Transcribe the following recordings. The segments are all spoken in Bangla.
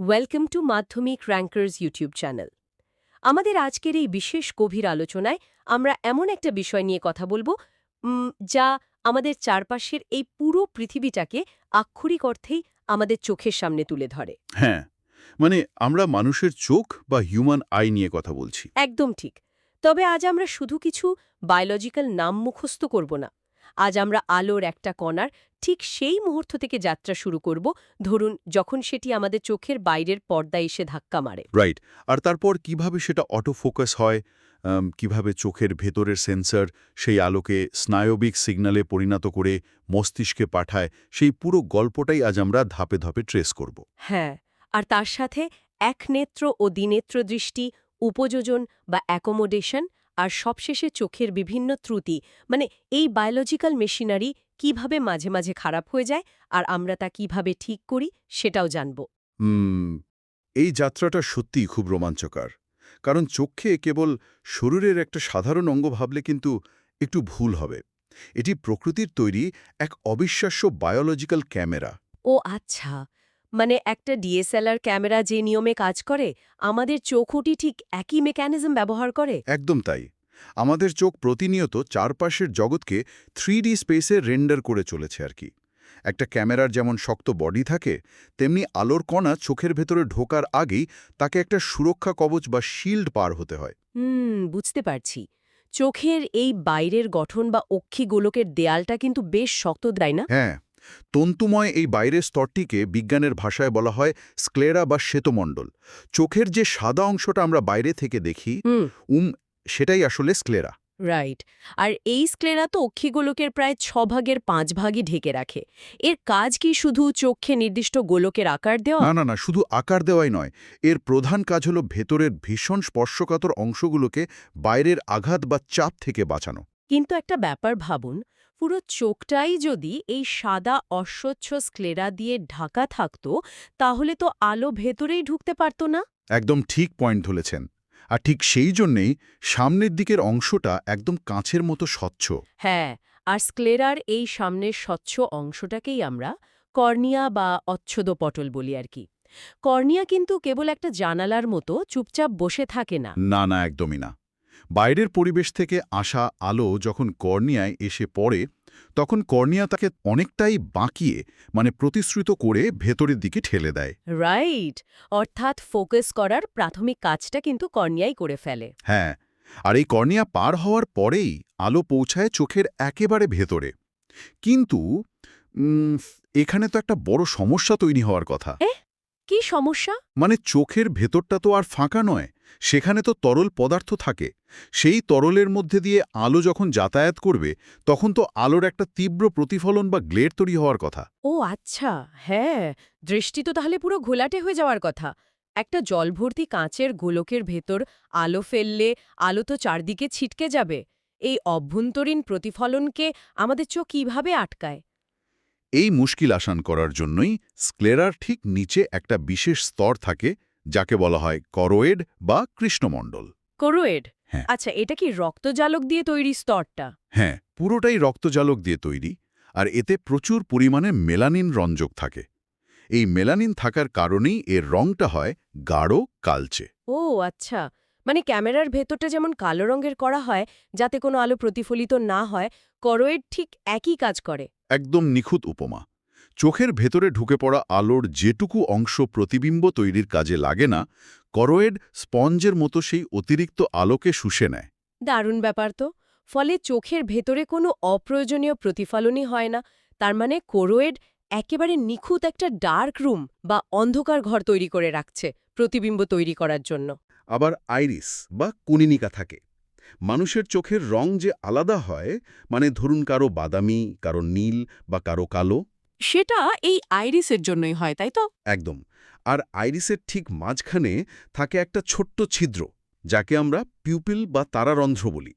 ওয়েলকাম টু মাধ্যমিক র্যাঙ্কার্স ইউটিউব চ্যানেল। আমাদের আজকের এই বিশেষ গভীর আলোচনায় আমরা এমন একটা বিষয় নিয়ে কথা বলবো যা আমাদের চারপাশের এই পুরো পৃথিবীটাকে আক্ষরিক অর্থেই আমাদের চোখের সামনে তুলে ধরে। হ্যাঁ, মানে আমরা মানুষের চোখ বা হিউম্যান আই নিয়ে কথা বলছি। একদম ঠিক। তবে আজ আমরা শুধু কিছু বায়োলজিক্যাল নাম মুখস্থ করব না। আজ আমরা আলোর একটা কণার ঠিক সেই মুহূর্ত থেকে যাত্রা শুরু করব, ধরুন যখন সেটি আমাদের চোখের বাইরের পর্দায় এসে ধাক্কা মারে। রাইট। আর তারপর কিভাবে সেটা অটো ফোকাস হয়, কিভাবে চোখের ভেতরের সেন্সর সেই আলোকে স্নায়বিক সিগন্যালে পরিণত করে মস্তিষ্কে পাঠায়, সেই পুরো গল্পটাই আজ আমরা ধাপে ধাপে ট্রেস করব। হ্যাঁ, আর তার সাথে একনেত্র ও দ্বিনেত্র দৃষ্টি, উপযোজন বা অ্যাকোমোডেশন, আর সবশেষে চোখের বিভিন্ন ত্রুটি, মানে এই বায়োলজিক্যাল মেশিনারি কিভাবে মাঝে মাঝে খারাপ হয়ে যায় আর আমরা তা কিভাবে ঠিক করি সেটাও জানব। হুম, এই যাত্রাটা সত্যিই খুব রোমাঞ্চকর। কারণ চোখে কেবল শরীরের একটা সাধারণ অঙ্গ ভাবলে কিন্তু একটু ভুল হবে। এটি প্রকৃতির তৈরি এক অবিশ্বাস্য বায়োলজিক্যাল ক্যামেরা। ও আচ্ছা, মানে একটা ডিএসএলআর ক্যামেরা যে নিয়মে কাজ করে, আমাদের চোখটি ঠিক একই মেকানিজম ব্যবহার করে। একদম তাই। আমাদের চোখ প্রতিনিয়ত চারপাশের জগৎকে 3D স্পেসে রেন্ডার করে চলেছে আর কি। একটা ক্যামেরার যেমন শক্ত বডি থাকে, তেমনি আলোর কণা চোখের ভেতরে ঢোকার আগেই তাকে একটা সুরক্ষা কবচ বা শিল্ড পার হতে হয়। বুঝতে পারছি। চোখের এই বাইরের গঠন বা অক্ষি গোলকের দেয়ালটা কিন্তু বেশ শক্ত, তাই না? হ্যাঁ, তন্তুময় এই বাইরের স্তরটিকে বিজ্ঞানের ভাষায় বলা হয় স্ক্লেরা বা শ্বেতমণ্ডল। চোখের যে সাদা অংশটা আমরা বাইরে থেকে দেখি, হুম, উম সেটাই আসলে স্ক্লেরা। রাইট। আর এই স্ক্লেরা তো অক্ষিগোলকের প্রায় 6 ভাগের 5 ভাগই ঢেকে রাখে। এর কাজ কি শুধু চোখে নির্দিষ্ট গোলকের আকার দেওয়া? না, না, না, শুধু আকার দেওয়াই নয়। এর প্রধান কাজ হলো ভেতরের ভীষণ স্পর্শকাতর অংশগুলোকে বাইরের আঘাত বা চাপ থেকে বাঁচানো। কিন্তু একটা ব্যাপার ভাবুন, পুরো চোখটাই যদি এই সাদা অস্বচ্ছ স্ক্লেরা দিয়ে ঢাকা থাকতো, তাহলে তো আলো ভেতরেই ঢুকতে পারত না। একদম ঠিক পয়েন্ট ধরেছেন। আর ঠিক সেই জন্যেই সামনের দিকের অংশটা একদম কাঁচের মতো স্বচ্ছ। হ্যাঁ, আর স্ক্লেরার এই সামনের স্বচ্ছ অংশটাকেই আমরা কর্নিয়া বা অচ্ছদপটল বলি আর কি। কর্নিয়া কিন্তু কেবল একটা জানালার মতো চুপচাপ বসে থাকে না। না, না, একদমই না। বাইরের পরিবেশ থেকে আসা আলো যখন কর্নিয়ায় এসে পড়ে, তখন কর্নিয়া তাকে অনেকটাই বাঁকিয়ে, মানে প্রতিশ্রুত করে ভেতরের দিকে ঠেলে দেয়। রাইট, অর্থাৎ ফোকাস করার প্রাথমিক কাজটা কিন্তু কর্নিয়াই করে ফেলে। হ্যাঁ, আর এই কর্নিয়া পার হওয়ার পরেই আলো পৌঁছায় চোখের একেবারে ভেতরে। কিন্তু উম, এখানে তো একটা বড় সমস্যা তৈরি হওয়ার কথা। এহ, কি সমস্যা? মানে চোখের ভেতরটা তো আর ফাঁকা নয়, সেখানে তো তরল পদার্থ থাকে। সেই তরলের মধ্যে দিয়ে আলো যখন যাতায়াত করবে, তখন তো আলোর একটা তীব্র প্রতিফলন বা গ্লের তৈরি হওয়ার কথা। ও আচ্ছা, হ্যাঁ, দৃষ্টি তো তাহলে পুরো ঘোলাটে হয়ে যাওয়ার কথা। একটা জলভর্তি কাঁচের গোলকের ভেতর আলো ফেললে আলো তো চারদিকে ছিটকে যাবে। এই অভ্যন্তরীণ প্রতিফলনকে আমাদের চোখ কিভাবে আটকায়? এই মুশকিল আসান করার জন্যই স্ক্লেরার ঠিক নিচে একটা বিশেষ স্তর থাকে, যাকে বলা হয় করোয়েড বা কৃষ্ণমণ্ডল। করোয়েড? হ্যাঁ, আচ্ছা, এটা কি রক্তজালক দিয়ে তৈরি স্তরটা? হ্যাঁ, পুরোটাই রক্তজালক দিয়ে তৈরি। আর এতে প্রচুর পরিমাণে মেলানিন রঞ্জক থাকে। এই মেলানিন থাকার কারণেই এর রংটা হয় গাঢ় কালচে। ও আচ্ছা, মানে ক্যামেরার ভেতরটা যেমন কালো রঙের করা হয় যাতে কোনো আলো প্রতিফলিত না হয়, করোয়েড ঠিক একই কাজ করে। একদম নিখুঁত উপমা। চোখের ভেতরে ঢুকে পড়া আলোর যেটুকু অংশ প্রতিবিম্ব তৈরির কাজে লাগে না, করোয়েড স্পঞ্জের মতো সেই অতিরিক্ত আলোকে শুষে নেয়। দারুণ ব্যাপার তো। ফলে চোখের ভেতরে কোনো অপ্রয়োজনীয় প্রতিফলনই হয় না। তার মানে করোয়েড একেবারে নিখুঁত একটা ডার্ক রুম বা অন্ধকার ঘর তৈরি করে রাখছে প্রতিবিম্ব তৈরি করার জন্য। আবার আইরিস বা কনীনিকা থাকে। মানুষের চোখের রং যে আলাদা হয়, মানে ধরুন কারো বাদামি, কারো নীল বা কারো কালো। সেটা এই আইরিসের জন্যই হয়, তাই তো? একদম। আর আইরিসের ঠিক মাঝখানে থাকে একটা ছোট্ট ছিদ্র, যাকে আমরা পিউপিল বা তারারন্ধ্র বলি।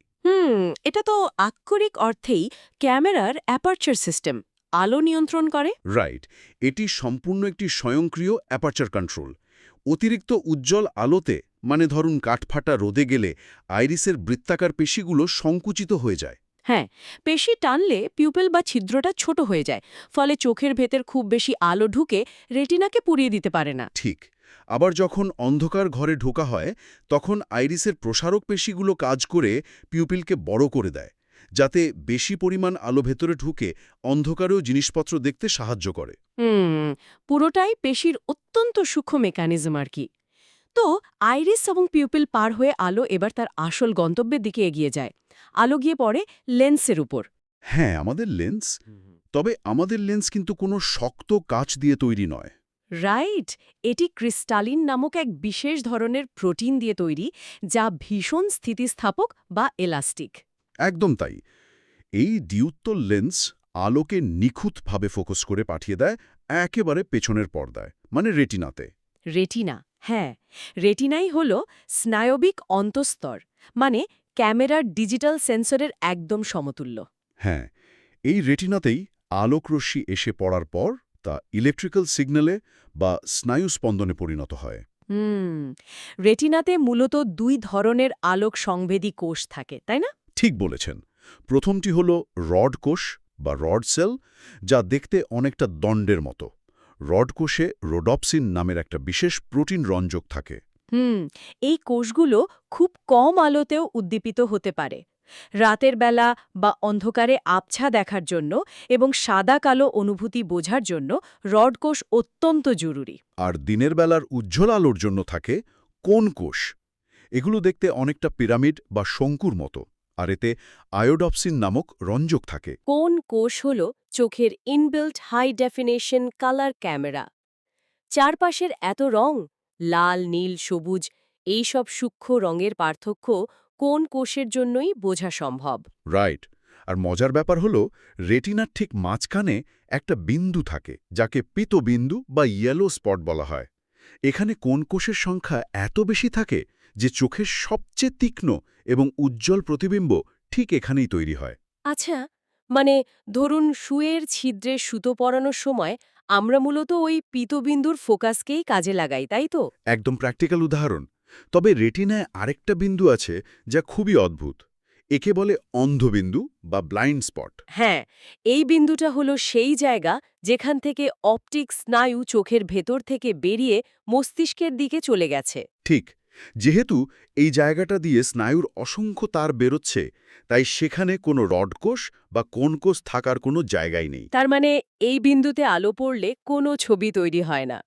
এটা তো আক্ষরিক অর্থেই ক্যামেরার অ্যাপারচার সিস্টেম, আলো নিয়ন্ত্রণ করে। রাইট। এটি সম্পূর্ণ একটি স্বয়ংক্রিয় অ্যাপারচার কন্ট্রোল। অতিরিক্ত উজ্জ্বল আলোতে, মানে ধরুন কাঠফাটা রোদে গেলে আইরিসের বৃত্তাকার পেশিগুলো সংকুচিত হয়ে যায়। হ্যাঁ, পেশি টানলে পিউপেল বা ছিদ্রটা ছোট হয়ে যায়, ফলে চোখের ভেতর খুব বেশি আলো ঢুকে রেটিনাকে পুড়িয়ে দিতে পারে না। ঠিক। আবার যখন অন্ধকার ঘরে ঢোকা হয় তখন আইরিসের প্রসারক পেশিগুলো কাজ করে পিউপিলকে বড় করে দেয়, যাতে বেশি পরিমাণ আলো ভেতরে ঢুকে অন্ধকারেও জিনিসপত্র দেখতে সাহায্য করে। পুরোটাই পেশির অত্যন্ত সূক্ষ্ম মেকানিজম আর কি। তো আইরিস এবং পিউপিল পার হয়ে আলো এবার তার আসল গন্তব্যের দিকে এগিয়ে যায়। আলো গিয়ে পড়ে লেন্সের উপর। হ্যাঁ, আমাদের লেন্স। তবে আমাদের লেন্স কিন্তু কোনো শক্ত কাচ দিয়ে তৈরি নয়। রাইট, এটি ক্রিস্টালিন নামক এক বিশেষ ধরনের প্রোটিন দিয়ে তৈরি, যা ভীষণ স্থিতিস্থাপক বা এলাস্টিক। একদম তাই। এই দ্বিউত্তল লেন্স আলোকে নিখুঁতভাবে ফোকাস করে পাঠিয়ে দেয় একেবারে পেছনের পর্দায়, মানে রেটিনাতে। রেটিনা, হ্যাঁ, রেটিনাই হল স্নায়বিক অন্তঃস্তর, মানে ক্যামেরার ডিজিটাল সেন্সরের একদম সমতুল্য। হ্যাঁ, এই রেটিনাতেই আলোকরশ্মি এসে পড়ার পর তা ইলেকট্রিক্যাল সিগন্যালে বা স্নায়ু স্পন্দনে পরিণত হয়। হুম, রেটিনাতে মূলত দুই ধরনের আলোক সংবেদী কোষ থাকে, তাই না? ঠিক বলেছেন। প্রথমটি হল রড কোষ বা রড সেল, যা দেখতে অনেকটা দণ্ডের মতো। রড কোষে রোডপসিন নামের একটা বিশেষ প্রোটিন রঞ্জক থাকে। হুম, এই কোষগুলো খুব কম আলোতেও উদ্দীপিত হতে পারে। রাতের বেলা বা অন্ধকারে আবছা দেখার জন্য এবং সাদা কালো অনুভূতি বোঝার জন্য রড কোষ অত্যন্ত জরুরি। আর দিনের বেলার উজ্জ্বল আলোর জন্য থাকে কোন কোষ। এগুলো দেখতে অনেকটা পিরামিড বা শঙ্কুর মতো, আর এতে আয়োডপসিন নামক রঞ্জক থাকে। কোন কোষ হল চোখের inbuilt high definition colour camera. চারপাশের এত রং, লাল, নীল, সবুজ, এই সব সূক্ষ্ম রঙের পার্থক্য কোন কোষের জন্যই বোঝা সম্ভব। রাইট। আর মজার ব্যাপার হলো রেটিনার ঠিক মাঝখানে একটা বিন্দু থাকে, যাকে পীতবিন্দু বা ইয়েলো স্পট বলা হয়। এখানে কোন কোষের সংখ্যা এত বেশি থাকে যে চোখের সবচেয়ে তীক্ষ্ণ এবং উজ্জ্বল প্রতিবিম্ব ঠিক এখানেই তৈরি হয়। আচ্ছা, মানে ধরুন সুয়ের ছিদ্রে সুতো পরানোর সময় আমরা মূলত ওই পীতবিন্দুর ফোকাসকেই কাজে লাগাই, তাই তো? একদম প্র্যাকটিক্যাল উদাহরণ। তবে রেটিনায় আরেকটা বিন্দু আছে যা খুবই অদ্ভুত। একে বলে অন্ধবিন্দু বা ব্লাইন্ড স্পট। হ্যাঁ, এই বিন্দুটা হলো সেই জায়গা যেখান থেকে অপটিক স্নায়ু চোখের ভেতর থেকে বেরিয়ে মস্তিষ্কের দিকে চলে গেছে। ঠিক। যেহেতু এই জায়গাটা দিয়ে স্নায়ুর অসংখ্য তার বেরোচ্ছে, তাই সেখানে কোনো রডকোষ বা কোন কোষ থাকার কোনো জায়গাই নেই। তার মানে এই বিন্দুতে আলো পড়লে কোনো ছবি তৈরি হয় না।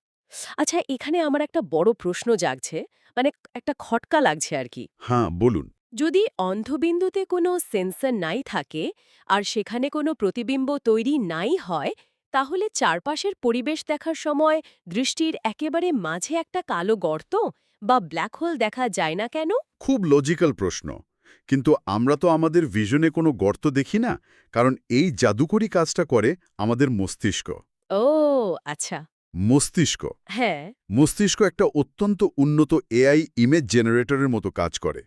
আচ্ছা, এখানে আমার একটা বড় প্রশ্ন জাগছে, মানে একটা খটকা লাগছে আর কি। হ্যাঁ, বলুন। যদি অন্ধবিন্দুতে কোনো সেন্সর নাই থাকে আর সেখানে কোনো প্রতিবিম্ব তৈরি নাই হয়, তাহলে চারপাশের পরিবেশ দেখার সময় দৃষ্টির একেবারে মাঝে একটা কালো গর্ত বা ব্ল্যাক হোল দেখা যায় না কেন? খুব লজিক্যাল প্রশ্ন। কিন্তু আমরা তো আমাদের ভিশনে কোনো গর্ত দেখি না, কারণ এই জাদুকরি কাজটা করে আমাদের মস্তিষ্ক। ও, আচ্ছা। মস্তিষ্ক হ্যাঁ। মস্তিষ্ক একটা অত্যন্ত উন্নত এআই ইমেজ জেনারেটরের মতো কাজ করে।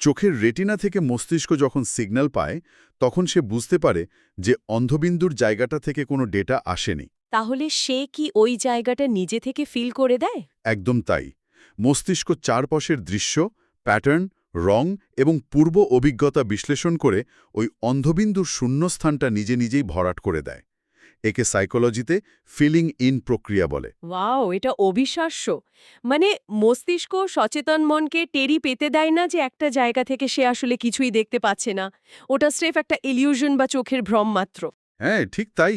চোখের রেটিনা থেকে মস্তিষ্ক যখন সিগন্যাল পায়, তখন সে বুঝতে পারে যে অন্ধবিন্দুর জায়গাটা থেকে কোনো ডেটা আসেনি। তাহলে সে কি ওই জায়গাটা নিজে থেকে ফিল করে দেয়? একদম তাই। মস্তিষ্ক চারপাশের দৃশ্য, প্যাটার্ন, রং এবং পূর্ব অভিজ্ঞতা বিশ্লেষণ করে ওই অন্ধবিন্দুর শূন্যস্থানটা নিজে নিজেই ভরাট করে দেয়। একে সাইকোলজিতে ফিলিং ইন প্রক্রিয়া বলে। ওয়াও, এটা অবিশ্বাস্য। মানে মস্তিষ্ক সচেতন মনকে টেরি পেতে দেয় না যে একটা জায়গা থেকে সে আসলে কিছুই দেখতে পাচ্ছে না। ওটা স্রেফ একটা ইলিউশন বা চোখের ভ্রম মাত্র। হ্যাঁ, ঠিক তাই।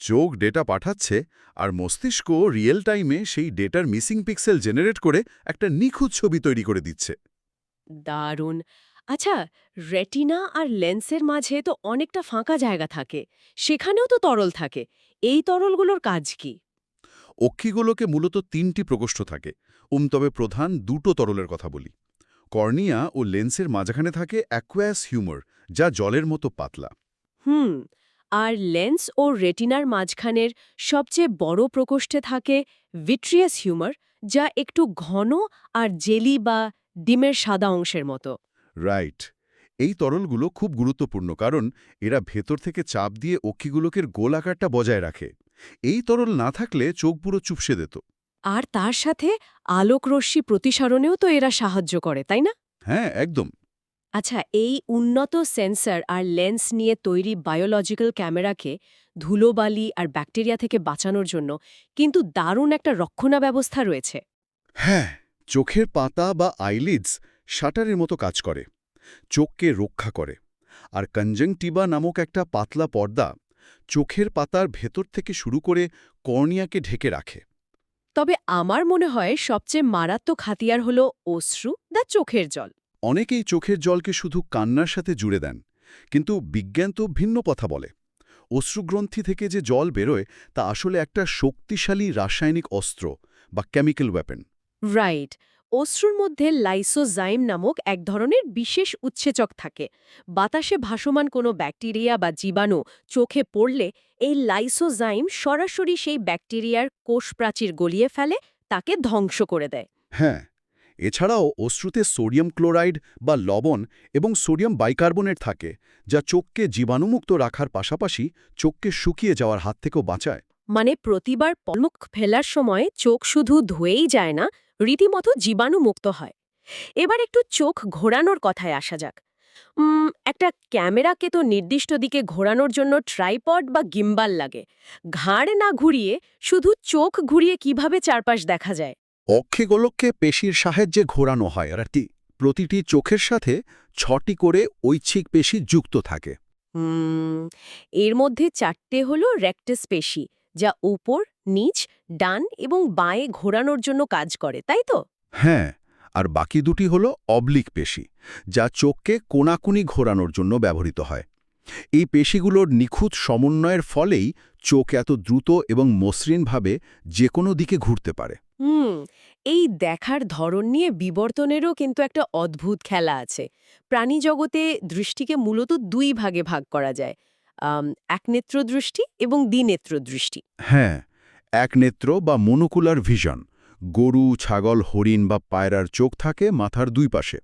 চোখ ডেটা পাঠাচ্ছে, আর মস্তিষ্ক রিয়েল টাইমে সেই ডেটার মিসিং পিক্সেল জেনারেট করে একটা নিখুঁত ছবি তৈরি করে দিচ্ছে। দারুণ। আচ্ছা, রেটিনা আর লেন্সের মাঝে তো অনেকটা ফাঁকা জায়গা থাকে। সেখানেও তো তরল থাকে। এই তরলগুলোর কাজ কি? অক্ষিগুলোকে মূলত তিনটি প্রকোষ্ঠ থাকে। তবে প্রধান দুটো তরলের কথা বলি। কর্নিয়া ও লেন্সের মাঝখানে থাকে অ্যাকুয়াস হিউমার, যা জলের মতো পাতলা। হুম, আর লেন্স ও রেটিনার মাঝখানের সবচেয়ে বড় প্রকোষ্ঠে থাকে ভিট্রিয়াস হিউমার, যা একটু ঘন আর জেলি বা ডিমের সাদা অংশের মতো। রাইট। এই তরলগুলো খুব গুরুত্বপূর্ণ, কারণ এরা ভেতর থেকে চাপ দিয়ে অক্ষিগুলোকের গোল আকারটা বজায় রাখে। এই তরল না থাকলে চোখ পুরো চুপসে যেত। আর তার সাথে আলোক রশ্মি প্রতিসরণেও তো এরা সাহায্য করে, তাই না? হ্যাঁ, একদম। আচ্ছা, এই উন্নত সেন্সর আর লেন্স নিয়ে তৈরি বায়োলজিক্যাল ক্যামেরাকে ধুলোবালি আর ব্যাকটেরিয়া থেকে বাঁচানোর জন্য কিন্তু দারুণ একটা রক্ষণা ব্যবস্থা রয়েছে। হ্যাঁ, চোখের পাতা বা আইলিডস শাটারের মতো কাজ করে, চোখকে রক্ষা করে। আর কনজাংটিভা নামক একটা পাতলা পর্দা চোখের পাতার ভেতর থেকে শুরু করে কর্নিয়াকে ঢেকে রাখে। তবে আমার মনে হয় সবচেয়ে মারাত্মক হাতিয়ার হলো অশ্রু বা চোখের জল। অনেকেই চোখের জলকে শুধু কান্নার সাথে জুড়ে দেন, কিন্তু বিজ্ঞান তো ভিন্ন কথা বলে। অশ্রুগ্রন্থি থেকে যে জল বেরোয় তা আসলে একটা শক্তিশালী রাসায়নিক অস্ত্র বা কেমিক্যাল ওয়েপন। রাইট। অশ্রুর মধ্যে লাইসোজাইম নামক এক ধরনের বিশেষ উৎসেচক থাকে। বাতাসে ভাসমান কোনো ব্যাকটেরিয়া বা জীবাণু চোখে পড়লে এই লাইসোজাইম সরাসরি সেই ব্যাকটেরিয়ার কোষপ্রাচীর গলিয়ে ফেলে, তাকে ধ্বংস করে দেয়। হ্যাঁ, এছাড়াও অশ্রুতে সোডিয়াম ক্লোরাইড বা লবণ এবং সোডিয়াম বাইকার্বনেট থাকে, যা চোখকে জীবাণুমুক্ত রাখার পাশাপাশি চোখকে শুকিয়ে যাওয়ার হাত থেকেও বাঁচায়। মানে প্রতিবার পলক ফেলার সময় চোখ শুধু ধুয়েই যায় না, রীতিমতো জীবাণুমুক্ত হয়। এবার একটু চোখ ঘোরানোর কথায় আসা যাক। একটা ক্যামেরাকে তো নির্দিষ্ট দিকে ঘোরানোর জন্য ট্রাইপড বা গিম্বাল লাগে। ঘাড় না ঘুরিয়ে শুধু চোখ ঘুরিয়ে কিভাবে চারপাশ দেখা যায়? অক্ষিগোলককে পেশির সাহায্যে ঘোরানো হয় আর কি। প্রতিটি চোখের সাথে 6টি করে ঐচ্ছিক পেশি যুক্ত থাকে। হুম, এর মধ্যে 4টে হলো রেকটাস পেশি, যা উপর, নিচ, ডান এবং বাঁয়ে ঘোরানোর জন্য কাজ করে, তাই তো? হ্যাঁ, আর বাকি দুটি হলো অবলিক পেশি, যা চোখকে কোনাকুনি ঘোরানোর জন্য ব্যবহৃত হয়। এই পেশিগুলোর নিখুঁত সমন্বয়ের ফলেই চোখ এত দ্রুত এবং মসৃণভাবে যে কোনো দিকে ঘুরতে পারে। হুম, এই দেখার ধরন নিয়ে বিবর্তনেরও কিন্তু একটা অদ্ভুত খেলা আছে। প্রাণী জগতে দৃষ্টিকে মূলত দুই ভাগে ভাগ করা যায়, একনেত্র দৃষ্টি এবং দ্বিনেত্র দৃষ্টি। হ্যাঁ, একনেত্র বা মনোকুলার ভিশন। গরু, ছাগল, হরিণ বা পায়রার চোখ থাকে মাথার দুই পাশে।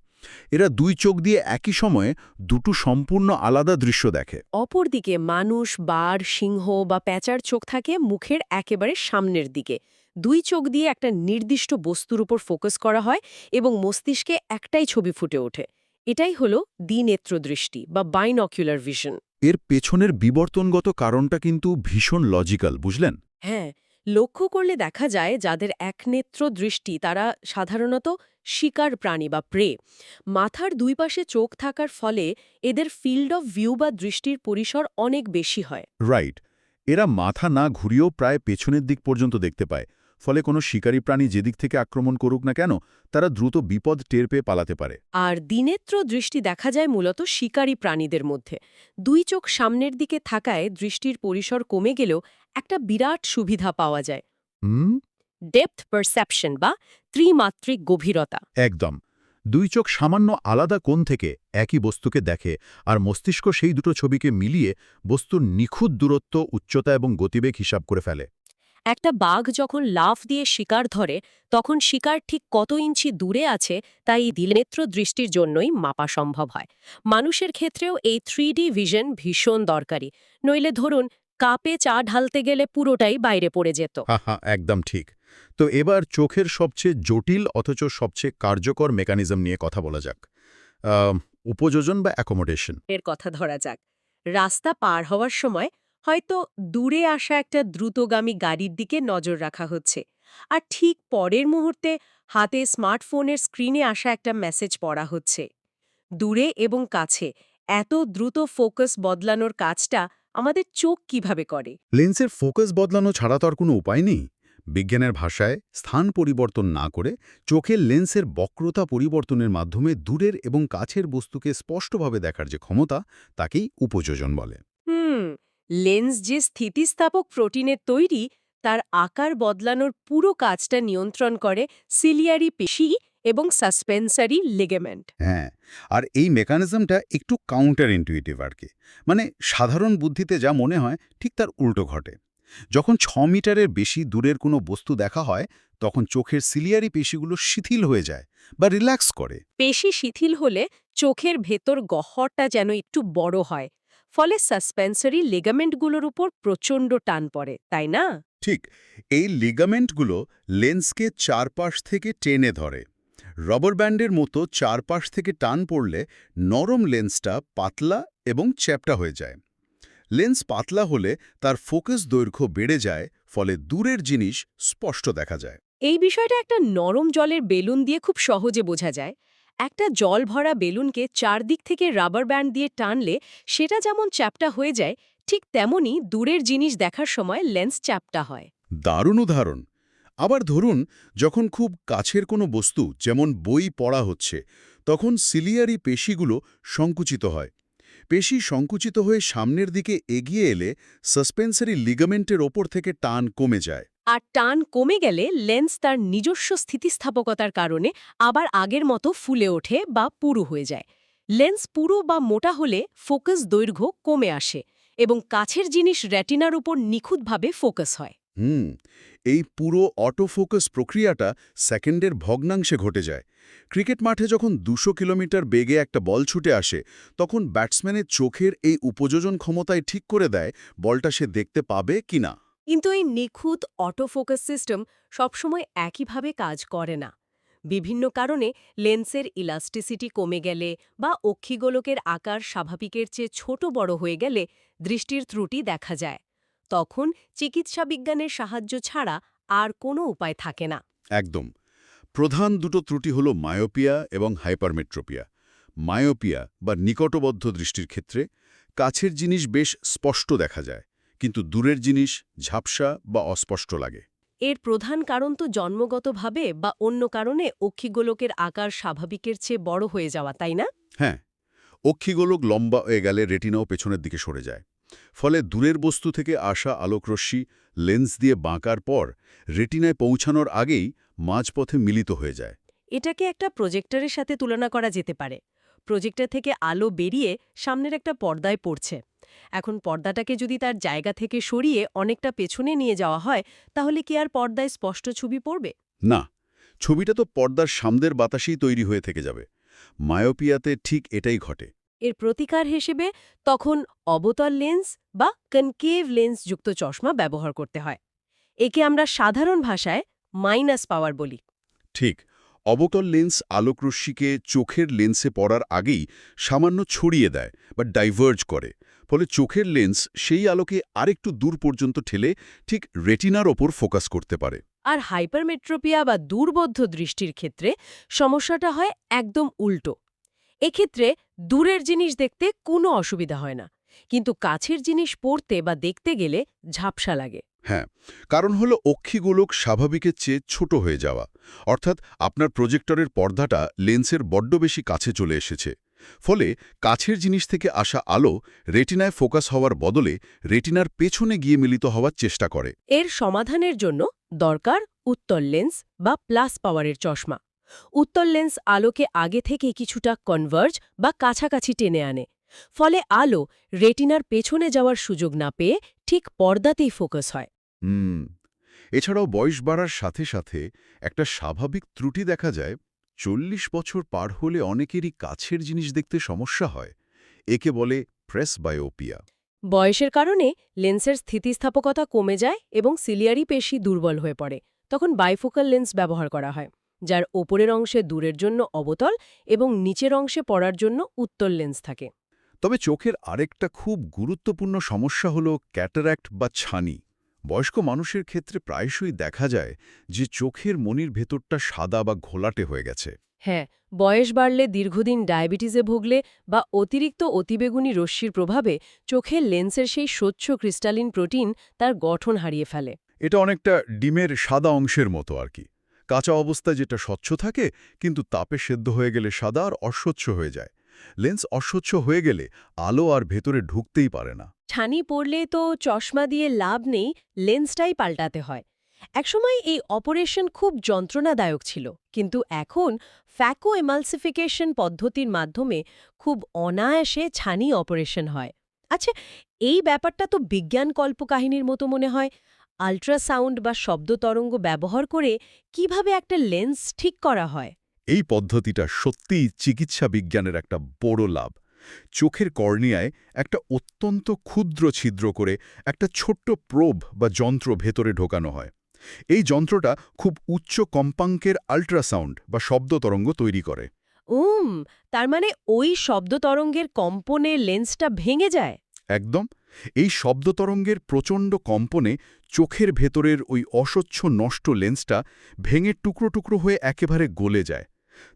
এরা দুই চোখ দিয়ে একই সময়ে দুটো সম্পূর্ণ আলাদা দৃশ্য দেখে। অপরদিকে মানুষ, বাঘ, সিংহ বা প্যাঁচার চোখ থাকে মুখের একেবারে সামনের দিকে। দুই চোখ দিয়ে একটা নির্দিষ্ট বস্তুর উপর ফোকাস করা হয় এবং মস্তিষ্কে একটাই ছবি ফুটে ওঠে। এটাই হলো দ্বিনেত্র দৃষ্টি বা বাইনকুলার ভিশন। এর পেছনের বিবর্তনগত কারণটা কিন্তু ভীষণ লজিক্যাল, বুঝলেন? হ্যাঁ, লক্ষ্য করলে দেখা যায় যাদের একনেত্র দৃষ্টি তারা সাধারণত শিকার প্রাণী বা প্রে। মাথার দুই পাশে চোখ থাকার ফলে এদের ফিল্ড অফ ভিউ বা দৃষ্টির পরিসর অনেক বেশি হয়। রাইট। এরা মাথা না ঘুরিয়েও প্রায় পেছনের দিক পর্যন্ত দেখতে পায়। ফলে কোনো শিকারী প্রাণী যেদিক থেকে আক্রমণ করুক না কেন, তারা দ্রুত বিপদ টের পেয়ে পালাতে পারে। আর দ্বিনেত্র দৃষ্টি দেখা যায় মূলত শিকারী প্রাণীদের মধ্যে। দুই চোখ সামনের দিকে থাকায় দৃষ্টির পরিসর কমে গেলেও একটা বিরাট সুবিধা পাওয়া যায়, হুম, ডেপথ পারসেপশন বা ত্রিমাত্রিক গভীরতা। একদম। দুই চোখ সামান্য আলাদা কোণ থেকে একই বস্তুকে দেখে, আর মস্তিষ্ক সেই দুটো ছবিকে মিলিয়ে বস্তুর নিখুঁত দূরত্ব, উচ্চতা এবং গতিবেগ হিসাব করে ফেলে। একটা বাঘ যখন লাফ দিয়ে শিকার ধরে তখন শিকার ঠিক কত ইঞ্চি দূরে আছে তাই এই দ্বিনেত্র দৃষ্টির জন্যই মাপা সম্ভব হয়। মানুষের ক্ষেত্রেও এই 3D ভিশন ভীষণ দরকারি, নইলে ধরুন কাপে চা ঢালতে গেলে পুরোটাই বাইরে পড়ে যেত। হা, একদম ঠিক। তো এবার চোখের সবচেয়ে জটিল অথচ সবচেয়ে কার্যকর মেকানিজম নিয়ে কথা বলা যাক। আম, উপযোজন বা অ্যাকোমোডেশন। এর কথা ধরা যাক, রাস্তা পার হওয়ার সময় হয়তো দূরে আসা একটা দ্রুতগামী গাড়ির দিকে নজর রাখা হচ্ছে, আর ঠিক পরের মুহূর্তে হাতে স্মার্টফোনের স্ক্রিনে আসা একটা মেসেজ পড়া হচ্ছে। দূরে এবং কাছে এত দ্রুত ফোকাস বদলানোর কাজটা আমাদের চোখ কিভাবে করে? লেন্সের ফোকাস বদলানো ছাড়া তো আর কোনো উপায় নেই। বিজ্ঞানের ভাষায় স্থান পরিবর্তন না করে চোখের লেন্সের বক্রতা পরিবর্তনের মাধ্যমে দূরের এবং কাছের বস্তুকে স্পষ্টভাবে দেখার যে ক্ষমতা, তাকেই উপযোজন বলে। হুম, লেন্স যে স্থিতিস্থাপক প্রোটিনের তৈরি, তার আকার বদলানোর পুরো কাজটা নিয়ন্ত্রণ করে সিলিয়ারি পেশি এবং সাসপেন্সারি লিগামেন্ট। হ্যাঁ, আর এই মেকানিজমটা একটু কাউন্টার ইনটুইটিভ আর কি। মানে সাধারণ বুদ্ধিতে যা মনে হয় ঠিক তার উল্টো ঘটে। যখন 6 মিটারের বেশি দূরের কোনো বস্তু দেখা হয়, তখন চোখের সিলিয়ারি পেশিগুলো শিথিল হয়ে যায় বা রিল্যাক্স করে। পেশি শিথিল হলে চোখের ভেতর গহ্বরটা যেন একটু বড় হয়, ফলে সাসপেন্সারি লিগামেন্টগুলোর উপর প্রচণ্ড টান পড়ে, তাই না? ঠিক, এই লিগামেন্টগুলো লেন্সকে চারপাশ থেকে টেনে ধরে। রবার ব্যান্ডের মতো চারপাশ থেকে টান পড়লে নরম লেন্সটা পাতলা এবং চ্যাপ্টা হয়ে যায়। লেন্স পাতলা হলে তার ফোকাস দৈর্ঘ্য বেড়ে যায়, ফলে দূরের জিনিস স্পষ্ট দেখা যায়। এই বিষয়টা একটা নরম জলের বেলুন দিয়ে খুব সহজে বোঝা যায়। একটা জল ভরা বেলুনকে চারদিক থেকে রাবার ব্যান্ড দিয়ে টানলে সেটা যেমন চ্যাপ্টা হয়ে যায়, ঠিক তেমনি দূরের জিনিস দেখার সময় লেন্স চ্যাপ্টা হয়। দারুণ উদাহরণ। আবার ধরুন, যখন খুব কাছের কোনো বস্তু যেমন বই পড়া হচ্ছে, তখন সিলিয়ারি পেশিগুলো সংকুচিত হয়। পেশি সংকুচিত হয়ে সামনের দিকে এগিয়ে এলে সাসপেন্সারি লিগামেন্টের ওপর থেকে টান কমে যায়। আর টান কমে গেলে লেন্স তার নিজস্ব স্থিতিস্থাপকতার কারণে আবার আগের মতো ফুলে ওঠে বা পুরু হয়ে যায়। লেন্স পুরু বা মোটা হলে ফোকাস দৈর্ঘ্য কমে আসে এবং কাছের জিনিস রেটিনার উপর নিখুঁতভাবে ফোকাস হয়। হুম, এই পুরো অটোফোকাস প্রক্রিয়াটা সেকেন্ডের ভগ্নাংশে ঘটে যায়। ক্রিকেট মাঠে যখন ২০০ কিলোমিটার বেগে একটা বল ছুটে আসে, তখন ব্যাটসম্যানের চোখের এই উপযোজন ক্ষমতায় ঠিক করে দেয় বলটা সে দেখতে পাবে কিনা। কিন্তু এই নিখুঁত অটোফোকাস সিস্টেম সবসময় একইভাবে কাজ করে না। বিভিন্ন কারণে লেন্সের ইলাস্টিসিটি কমে গেলে বা অক্ষিগোলকের আকার স্বাভাবিকের চেয়ে ছোট বড় হয়ে গেলে দৃষ্টির ত্রুটি দেখা যায়। তখন চিকিৎসা বিজ্ঞানের সাহায্য ছাড়া আর কোনো উপায় থাকে না। একদম। প্রধান দুটো ত্রুটি হল মায়োপিয়া এবং হাইপারমেট্রোপিয়া। মায়োপিয়া বা নিকটবদ্ধ দৃষ্টির ক্ষেত্রে কাছের জিনিস বেশ স্পষ্ট দেখা যায়, কিন্তু দূরের জিনিস ঝাপসা বা অস্পষ্ট লাগে। এর প্রধান কারণ তো জন্মগতভাবে বা অন্য কারণে অক্ষিগোলকের আকার স্বাভাবিকের চেয়ে বড় হয়ে যাওয়া, তাই না? হ্যাঁ, অক্ষিগোলক লম্বা হয়ে গেলে রেটিনাও পেছনের দিকে সরে যায়। ফলে দূরের বস্তু থেকে আসা আলোকরশ্মি লেন্স দিয়ে বাঁকার পর রেটিনায় পৌঁছানোর আগেই মাঝপথে মিলিত হয়ে যায়। এটাকে একটা প্রজেক্টরের সাথে তুলনা করা যেতে পারে। প্রজেক্টর থেকে আলো বেরিয়ে সামনের একটা পর্দায় পড়ছে। এখন পর্দাটাকে যদি তার জায়গা থেকে সরিয়ে অনেকটা পেছনে নিয়ে যাওয়া হয়, তাহলে কি আর পর্দায় স্পষ্ট ছবি পড়বে? না, ছবিটা তো পর্দার সামনের বাতাসেই তৈরি হয়ে থেকে যাবে। মায়োপিয়াতে ঠিক এটাই ঘটে। এর প্রতিকার হিসেবে তখন অবতল লেন্স বা কনকেভ লেন্স যুক্ত চশমা ব্যবহার করতে হয়। একে আমরা সাধারণ ভাষায় মাইনাস পাওয়ার বলি। ঠিক, অবতল লেন্স আলোকরশ্মিকে চোখের লেন্সে পড়ার আগেই সামান্য ছড়িয়ে দেয় বা ডাইভার্জ করে। ফলে চোখের লেন্স সেই আলোকে আরেকটু দূর পর্যন্ত ঠেলে ঠিক রেটিনার ওপর ফোকাস করতে পারে। আর হাইপারমেট্রোপিয়া বা দুর্বোধ্য দৃষ্টির ক্ষেত্রে সমস্যাটা হয় একদম উল্টো। এক্ষেত্রে দূরের জিনিস দেখতে কোনো অসুবিধা হয় না, কিন্তু কাছের জিনিস পড়তে বা দেখতে গেলে ঝাপসা লাগে। হ্যাঁ, কারণ হলো অক্ষিগোলক স্বাভাবিকের চেয়ে ছোট হয়ে যাওয়া। অর্থাৎ আপনার প্রজেক্টরের পর্দাটা লেন্সের বড্ড বেশি কাছে চলে এসেছে। ফলে কাছের জিনিস থেকে আসা আলো রেটিনায় ফোকাস হওয়ার বদলে রেটিনার পেছনে গিয়ে মিলিত হওয়ার চেষ্টা করে। এর সমাধানের জন্য দরকার উত্তল লেন্স বা প্লাস পাওয়ারের চশমা। উত্তল লেন্স আলোকে আগে থেকে কিছুটা কনভার্জ বা কাছাকাছি টেনে আনে। ফলে আলো রেটিনার পেছনে যাওয়ার সুযোগ না পেয়ে ঠিক পর্দাতেই ফোকাস হয়। হুম, এছাড়াও বয়স বাড়ার সাথে সাথে একটা স্বাভাবিক ত্রুটি দেখা যায়। ৪০ বছর পার হলে অনেকেরই কাছের জিনিস দেখতে সমস্যা হয়। একে বলে প্রেসবায়োপিয়া। বয়সের কারণে লেন্সের স্থিতিস্থাপকতা কমে যায় এবং সিলিয়ারি পেশি দুর্বল হয়ে পড়ে। তখন বাইফোকাল লেন্স ব্যবহার করা হয়, যার ওপরের অংশে দূরের জন্য অবতল এবং নিচের অংশে পড়ার জন্য উত্তল লেন্স থাকে। তবে চোখের আরেকটা খুব গুরুত্বপূর্ণ সমস্যা হল ক্যাটারাক্ট বা ছানি। বয়স্ক মানুষের ক্ষেত্রে প্রায়শই দেখা যায় যে চোখের মনির ভেতরটা সাদা বা ঘোলাটে হয়ে গেছে। হ্যাঁ, বয়স বাড়লে, দীর্ঘদিন ডায়াবেটিসে ভুগলে বা অতিরিক্ত অতিবেগুনি রশ্মির প্রভাবে চোখের লেন্সের সেই স্বচ্ছ ক্রিস্টালিন প্রোটিন তার গঠন হারিয়ে ফেলে। এটা অনেকটা ডিমের সাদা অংশের মতো আর কি। কাঁচা অবস্থায় যেটা স্বচ্ছ থাকে, কিন্তু তাপে সেদ্ধ হয়ে গেলে সাদা আর অস্বচ্ছ হয়ে যায়। লেন্স অস্বচ্ছ হয়ে গেলে আলো আর ভেতরে ঢুকতেই পারে না। ছানি পড়লে তো চশমা দিয়ে লাভ নেই, লেন্সটাই পাল্টাতে হয়। একসময় এই অপারেশন খুব যন্ত্রণাদায়ক ছিল, কিন্তু এখন ফ্যাকো এমালসিফিকেশন পদ্ধতির মাধ্যমে খুব অনায়াসে ছানি অপারেশন হয়। আচ্ছা, এই ব্যাপারটা তো বিজ্ঞান কল্পকাহিনীর মতো মনে হয়। আল্ট্রাসাউন্ড বা শব্দ তরঙ্গ ব্যবহার করে কিভাবে একটা লেন্স ঠিক করা হয়? এই পদ্ধতিটা সত্যিই চিকিৎসা বিজ্ঞানের একটা বড় লাভ। চোখের কর্নিয়ায় একটা অত্যন্ত ক্ষুদ্র ছিদ্র করে একটা ছোট্ট প্রোব বা যন্ত্র ভেতরে ঢোকানো হয়। এই যন্ত্রটা খুব উচ্চ কম্পাঙ্কের আল্ট্রাসাউন্ড বা শব্দ তরঙ্গ তৈরি করে। তার মানে ওই শব্দ তরঙ্গের কম্পনে লেন্সটা ভেঙে যায়? একদম। এই শব্দতরঙ্গের প্রচণ্ড কম্পনে চোখের ভেতরের ওই অস্বচ্ছ নষ্ট লেন্সটা ভেঙে টুকরো টুকরো হয়ে একেবারে গলে যায়।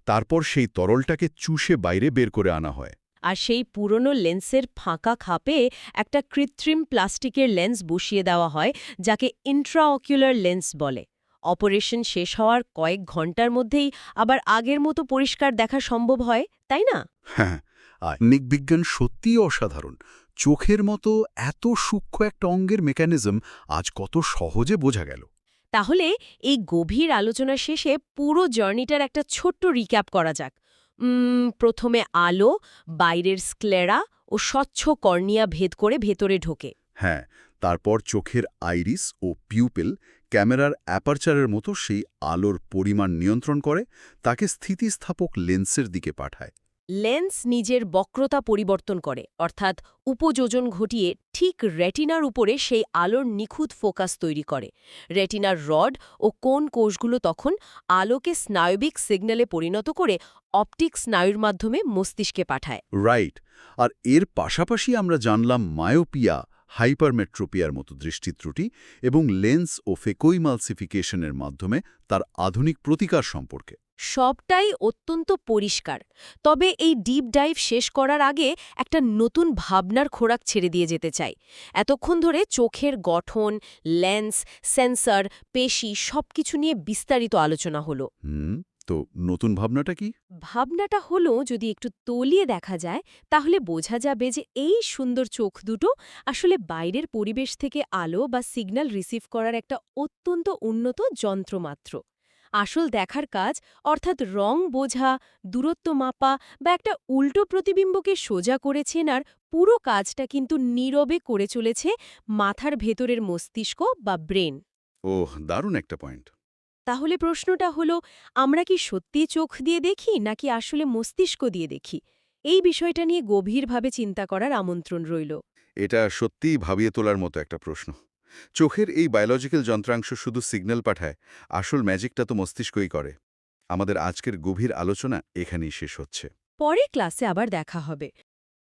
তারপর সেই তরলটাকে চুষে বাইরে বের করে আনা হয়। আর সেই পুরনো লেন্সের ফাঁকা খাপে একটা কৃত্রিম প্লাস্টিকের লেন্স বসিয়ে দেওয়া হয়, যাকে ইন্ট্রাঅকুলার লেন্স বলে। অপারেশন শেষ হওয়ার কয়েক ঘন্টার মধ্যেই আবার আগের মতো পরিষ্কার দেখা সম্ভব হয়, তাই না? হ্যাঁ, বিজ্ঞান সত্যিই অসাধারণ। চোখের মতো এত সূক্ষ্ম একটা অঙ্গের মেকানিজম আজ কত সহজে বোঝা গেল। তাহলে এই গভীর আলোচনা শেষে পুরো জার্নিটার একটা ছোট্ট রিক্যাপ করা যাক। প্রথমে আলো বাইরের স্ক্লেরা ও স্বচ্ছ কর্নিয়া ভেদ করে ভেতরে ঢোকে। হ্যাঁ, তারপর চোখের আইরিস ও পিউপিল ক্যামেরার অ্যাপারচারের মতো সেই আলোর পরিমাণ নিয়ন্ত্রণ করে, তাকে স্থিতিস্থাপক লেন্সের দিকে পাঠায়। লেন্স নিজের বক্রতা পরিবর্তন করে, অর্থাৎ উপযোজন ঘটিয়ে ঠিক রেটিনার উপরে সেই আলোর নিখুঁত ফোকাস তৈরি করে। রেটিনার রড ও কোন কোষগুলো তখন আলোকে স্নায়বিক সিগন্যালে পরিণত করে অপটিক স্নায়ুর মাধ্যমে মস্তিষ্কে পাঠায়। রাইট। আর এর পাশাপাশি আমরা জানলাম মায়োপিয়া, হাইপারমেট্রোপিয়ার মতো দৃষ্টিত্রুটি এবং লেন্স ও ফেকোইমালসিফিকেশনের মাধ্যমে তার আধুনিক প্রতিকার সম্পর্কে। সবটাই অত্যন্ত পরিষ্কার। তবে এই ডিপ ডাইভ শেষ করার আগে একটা নতুন ভাবনার খোরাক ছেড়ে দিয়ে যেতে চাই। এতক্ষণ ধরে চোখের গঠন, লেন্স, সেন্সর, পেশি সবকিছু নিয়ে বিস্তারিত আলোচনা হলো। তো নতুন ভাবনাটা কি? ভাবনাটা হলো, যদি একটু তলিয়ে দেখা যায় তাহলে বোঝা যাবে যে এই সুন্দর চোখ দুটো আসলে বাইরের পরিবেশ থেকে আলো বা সিগন্যাল রিসিভ করার একটা অত্যন্ত উন্নত যন্ত্র মাত্র। আসল দেখার কাজ, অর্থাৎ রং বোঝা, দূরত্ব মাপা বা একটা উল্টো প্রতিবিম্বকে সোজা করে চেনার পুরো কাজটা কিন্তু নীরবে করে চলেছে মাথার ভেতরের মস্তিষ্ক বা ব্রেন। ওহ, দারুণ একটা পয়েন্ট। তাহলে প্রশ্নটা হলো, আমরা কি সত্যি চোখ দিয়ে দেখি নাকি আসলে মস্তিষ্ক দিয়ে দেখি? এই বিষয়টা নিয়ে গভীরভাবে চিন্তা করার আমন্ত্রণ রইল। এটা সত্যিই ভাবিয়ে তোলার মতো একটা প্রশ্ন। চোখের এই বায়োলজিক্যাল যন্ত্রাংশ শুধু সিগন্যাল পাঠায়, আসল ম্যাজিকটা তো মস্তিষ্কই করে। আমাদের আজকের গভীর আলোচনা এখানেই শেষ হচ্ছে। পরে ক্লাসে আবার দেখা হবে।